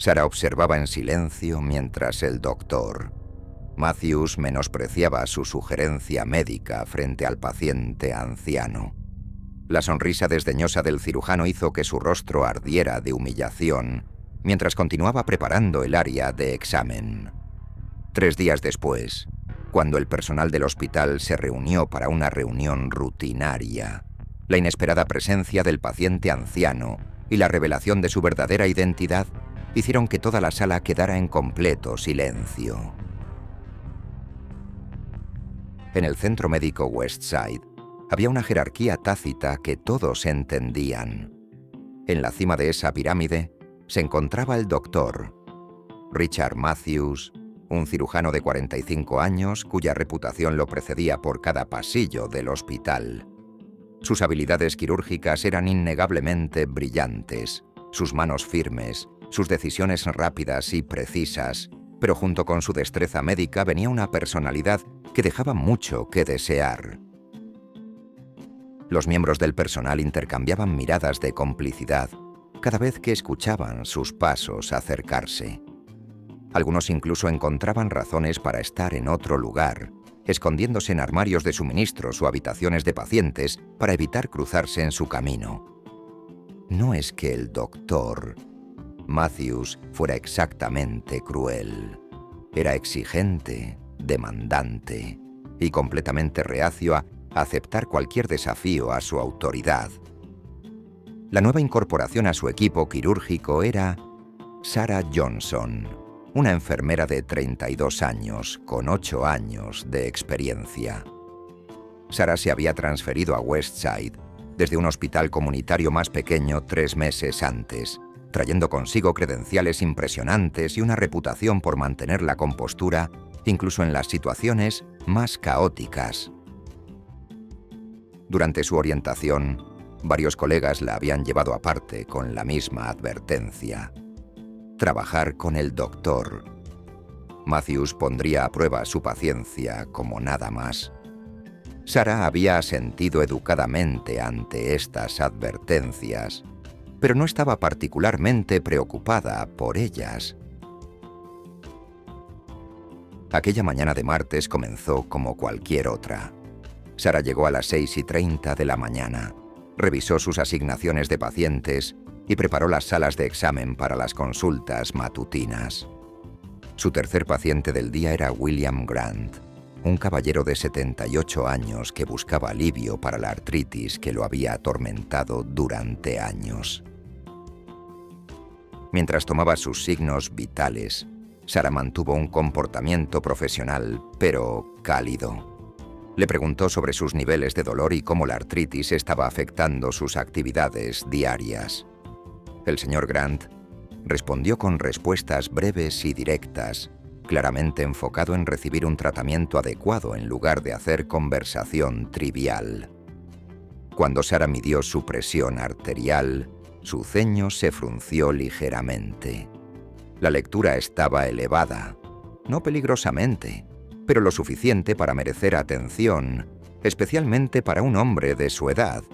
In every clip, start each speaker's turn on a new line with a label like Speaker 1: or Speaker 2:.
Speaker 1: Sarah observaba en silencio mientras el doctor Matthews menospreciaba su sugerencia médica frente al paciente anciano. La sonrisa desdeñosa del cirujano hizo que su rostro ardiera de humillación mientras continuaba preparando el área de examen. 3 días después, cuando el personal del hospital se reunió para una reunión rutinaria, la inesperada presencia del paciente anciano y la revelación de su verdadera identidad hicieron que toda la sala quedara en completo silencio. En el centro médico Westside había una jerarquía tácita que todos entendían. En la cima de esa pirámide se encontraba el doctor Richard Matthews, un cirujano de 45 años cuya reputación lo precedía por cada pasillo del hospital. Sus habilidades quirúrgicas eran innegablemente brillantes, sus manos firmes, sus decisiones rápidas y precisas, pero junto con su destreza médica venía una personalidad que dejaba mucho que desear. Los miembros del personal intercambiaban miradas de complicidad cada vez que escuchaban sus pasos acercarse. Algunos incluso encontraban razones para estar en otro lugar, escondiéndose en armarios de suministros o habitaciones de pacientes para evitar cruzarse en su camino. No es que el doctor Matthews fuera exactamente cruel. Era exigente, demandante y completamente reacio a aceptar cualquier desafío a su autoridad. La nueva incorporación a su equipo quirúrgico era Sarah Johnson, una enfermera de 32 años con 8 años de experiencia. Sarah se había transferido a Westside desde un hospital comunitario más pequeño 3 meses antes, trayendo consigo credenciales impresionantes y una reputación por mantener la compostura incluso en las situaciones más caóticas. Durante su orientación, varios colegas la habían llevado aparte con la misma advertencia: trabajar con el doctor Matthews pondría a prueba su paciencia como nada más. Sarah había asentido educadamente ante estas advertencias, pero no estaba particularmente preocupada por ellas. Aquella mañana de martes comenzó como cualquier otra. Sarah llegó a las 6:30 de la mañana, revisó sus asignaciones de pacientes y preparó las salas de examen para las consultas matutinas. Su tercer paciente del día era William Grant, un caballero de 78 años que buscaba alivio para la artritis que lo había atormentado durante años. Mientras tomaba sus signos vitales, Sarah mantuvo un comportamiento profesional, pero cálido. Le preguntó sobre sus niveles de dolor y cómo la artritis estaba afectando sus actividades diarias. El señor Grant respondió con respuestas breves y directas, claramente enfocado en recibir un tratamiento adecuado en lugar de hacer conversación trivial. Cuando Sarah midió su presión arterial, su ceño se frunció ligeramente. La lectura estaba elevada, no peligrosamente, pero lo suficiente para merecer atención, especialmente para un hombre de su edad.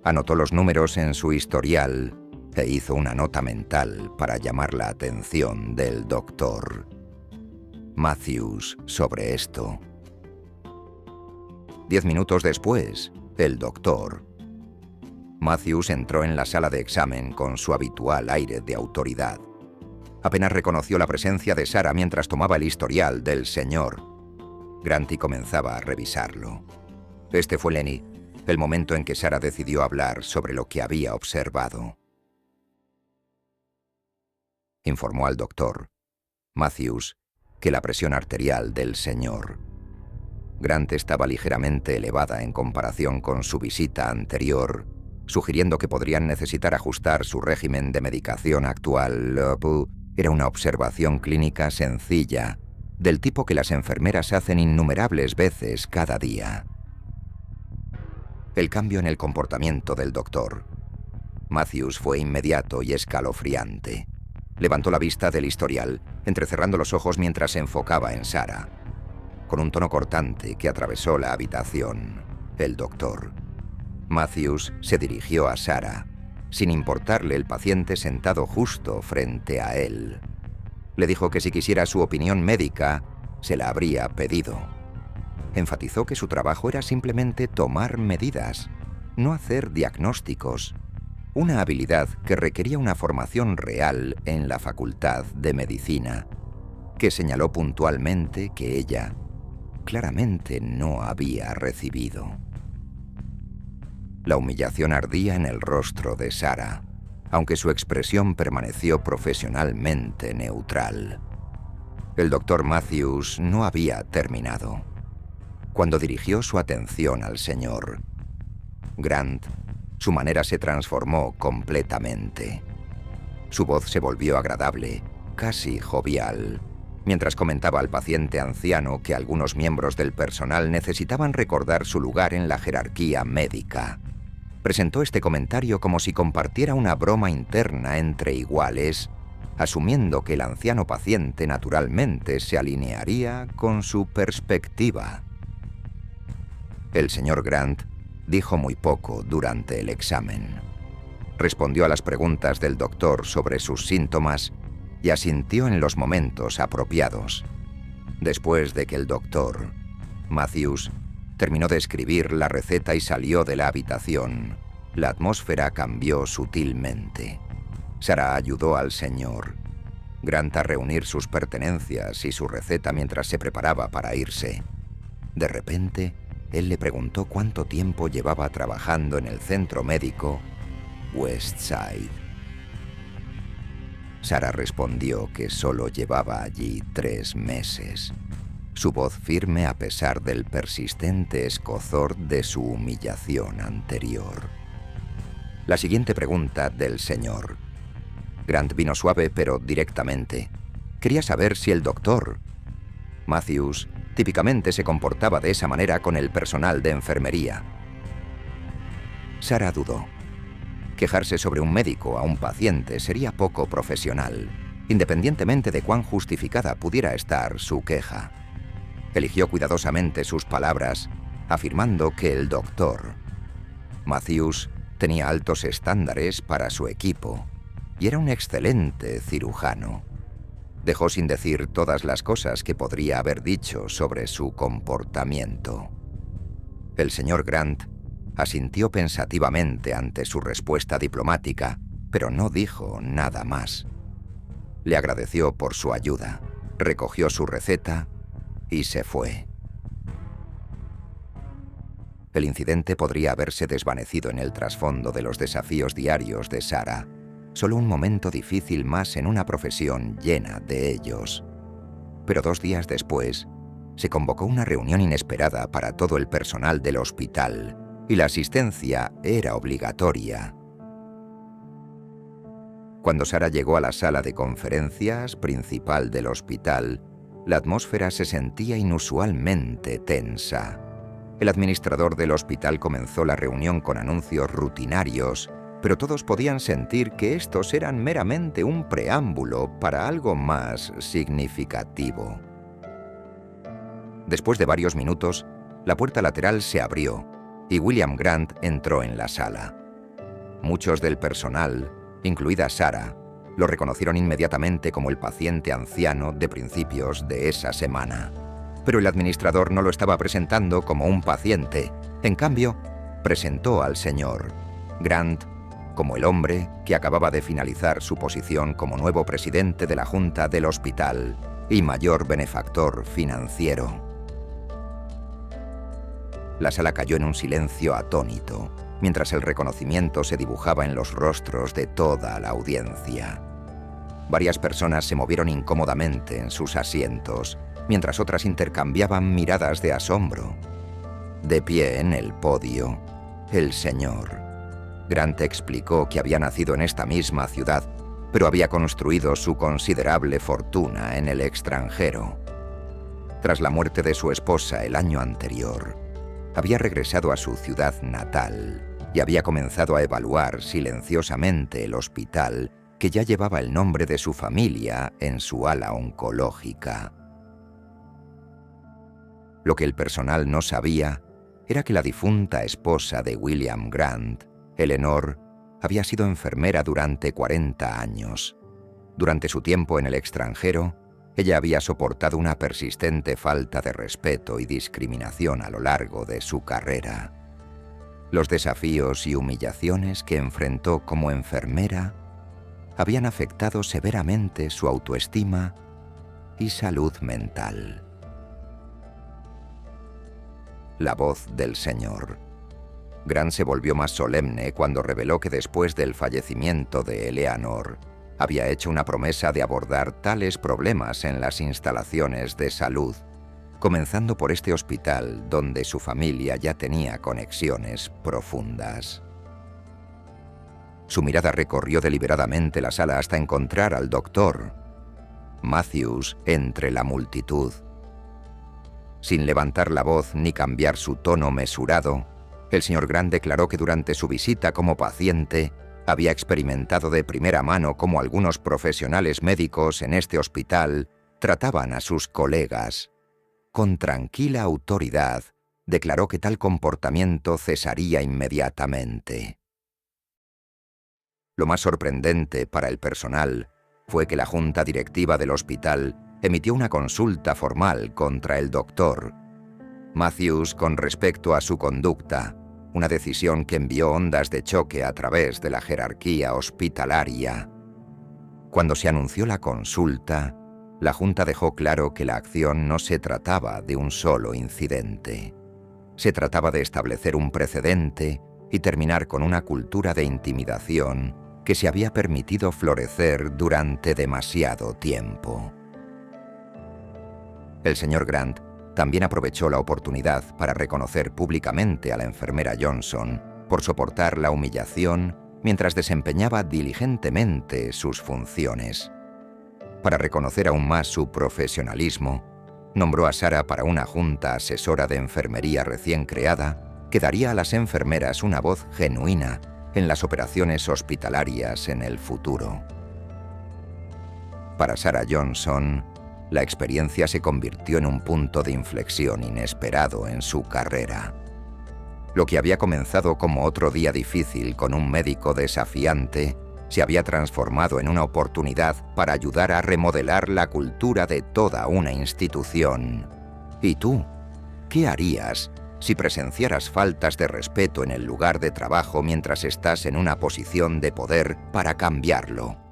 Speaker 1: Anotó los números en su historial e hizo una nota mental para llamar la atención del doctor Matthews sobre esto. 10 minutos después, el doctor Matthews entró en la sala de examen con su habitual aire de autoridad. Apenas reconoció la presencia de Sarah mientras tomaba el historial del señor Grant y comenzaba a revisarlo. Este fue, Lenny, el momento en que Sarah decidió hablar sobre lo que había observado. Informó al doctor Matthews que la presión arterial del señor Grant estaba ligeramente elevada en comparación con su visita anterior, sugiriendo que podrían necesitar ajustar su régimen de medicación actual. Era una observación clínica sencilla, del tipo que las enfermeras hacen innumerables veces cada día. El cambio en el comportamiento del doctor Matthews fue inmediato y escalofriante. Levantó la vista del historial, entrecerrando los ojos mientras se enfocaba en Sarah. Con un tono cortante que atravesó la habitación, el doctor Matthews se dirigió a Sarah sin importarle el paciente sentado justo frente a él. Le dijo que si quisiera su opinión médica, se la habría pedido. Enfatizó que su trabajo era simplemente tomar medidas, no hacer diagnósticos, una habilidad que requería una formación real en la Facultad de Medicina, que señaló puntualmente que ella claramente no había recibido. La humillación ardía en el rostro de Sarah, aunque su expresión permaneció profesionalmente neutral. El doctor Matthews no había terminado cuando dirigió su atención al señor Grant. Su manera se transformó completamente. Su voz se volvió agradable, casi jovial, mientras comentaba al paciente anciano que algunos miembros del personal necesitaban recordar su lugar en la jerarquía médica. Presentó este comentario como si compartiera una broma interna entre iguales, asumiendo que el anciano paciente naturalmente se alinearía con su perspectiva. El señor Grant dijo muy poco durante el examen. Respondió a las preguntas del doctor sobre sus síntomas y asintió en los momentos apropiados. Después de que el doctor Matthews terminó de escribir la receta y salió de la habitación, la atmósfera cambió sutilmente. Sarah ayudó al señor Grant a reunir sus pertenencias y su receta mientras se preparaba para irse. De repente, él le preguntó cuánto tiempo llevaba trabajando en el centro médico Westside. Sarah respondió que solo llevaba allí 3 meses. Su voz firme a pesar del persistente escozor de su humillación anterior. La siguiente pregunta del señor Grant vino suave pero directamente. Quería saber si el doctor Matthews típicamente se comportaba de esa manera con el personal de enfermería. Sarah dudó. Quejarse sobre un médico a un paciente sería poco profesional, independientemente de cuán justificada pudiera estar su queja. Eligió cuidadosamente sus palabras, afirmando que el doctor Matthews tenía altos estándares para su equipo y era un excelente cirujano. Dejó sin decir todas las cosas que podría haber dicho sobre su comportamiento. El señor Grant asintió pensativamente ante su respuesta diplomática, pero no dijo nada más. Le agradeció por su ayuda, recogió su receta y se fue. El incidente podría haberse desvanecido en el trasfondo de los desafíos diarios de Sarah. Solo un momento difícil más en una profesión llena de ellos. Pero 2 días después, se convocó una reunión inesperada para todo el personal del hospital, y la asistencia era obligatoria. Cuando Sarah llegó a la sala de conferencias principal del hospital, la atmósfera se sentía inusualmente tensa. El administrador del hospital comenzó la reunión con anuncios rutinarios, pero todos podían sentir que estos eran meramente un preámbulo para algo más significativo. Después de varios minutos, la puerta lateral se abrió y William Grant entró en la sala. Muchos del personal, incluida Sarah, lo reconocieron inmediatamente como el paciente anciano de principios de esa semana. Pero el administrador no lo estaba presentando como un paciente. En cambio, presentó al señor Grant como el hombre que acababa de finalizar su posición como nuevo presidente de la Junta del Hospital y mayor benefactor financiero. La sala cayó en un silencio atónito, mientras el reconocimiento se dibujaba en los rostros de toda la audiencia. Varias personas se movieron incómodamente en sus asientos, mientras otras intercambiaban miradas de asombro. De pie en el podio, el señor Grant explicó que había nacido en esta misma ciudad, pero había construido su considerable fortuna en el extranjero. Tras la muerte de su esposa el año anterior, había regresado a su ciudad natal y había comenzado a evaluar silenciosamente el hospital que ya llevaba el nombre de su familia en su ala oncológica. Lo que el personal no sabía era que la difunta esposa de William Grant, Eleanor, había sido enfermera durante 40 años. Durante su tiempo en el extranjero, ella había soportado una persistente falta de respeto y discriminación a lo largo de su carrera. Los desafíos y humillaciones que enfrentó como enfermera habían afectado severamente su autoestima y salud mental. La voz del Señor. Grant se volvió más solemne cuando reveló que después del fallecimiento de Eleanor, había hecho una promesa de abordar tales problemas en las instalaciones de salud, comenzando por este hospital donde su familia ya tenía conexiones profundas. Su mirada recorrió deliberadamente la sala hasta encontrar al doctor Matthews entre la multitud. Sin levantar la voz ni cambiar su tono mesurado, el señor Grant declaró que durante su visita como paciente había experimentado de primera mano cómo algunos profesionales médicos en este hospital trataban a sus colegas. Con tranquila autoridad, declaró que tal comportamiento cesaría inmediatamente. Lo más sorprendente para el personal fue que la junta directiva del hospital emitió una consulta formal contra el doctor Matthews con respecto a su conducta, una decisión que envió ondas de choque a través de la jerarquía hospitalaria. Cuando se anunció la consulta, la Junta dejó claro que la acción no se trataba de un solo incidente. Se trataba de establecer un precedente y terminar con una cultura de intimidación que se había permitido florecer durante demasiado tiempo. El señor Grant también aprovechó la oportunidad para reconocer públicamente a la enfermera Johnson por soportar la humillación mientras desempeñaba diligentemente sus funciones. Para reconocer aún más su profesionalismo, nombró a Sarah para una junta asesora de enfermería recién creada que daría a las enfermeras una voz genuina en las operaciones hospitalarias en el futuro. Para Sarah Johnson, la experiencia se convirtió en un punto de inflexión inesperado en su carrera. Lo que había comenzado como otro día difícil con un médico desafiante se había transformado en una oportunidad para ayudar a remodelar la cultura de toda una institución. ¿Y tú? ¿Qué harías si presenciaras faltas de respeto en el lugar de trabajo mientras estás en una posición de poder para cambiarlo?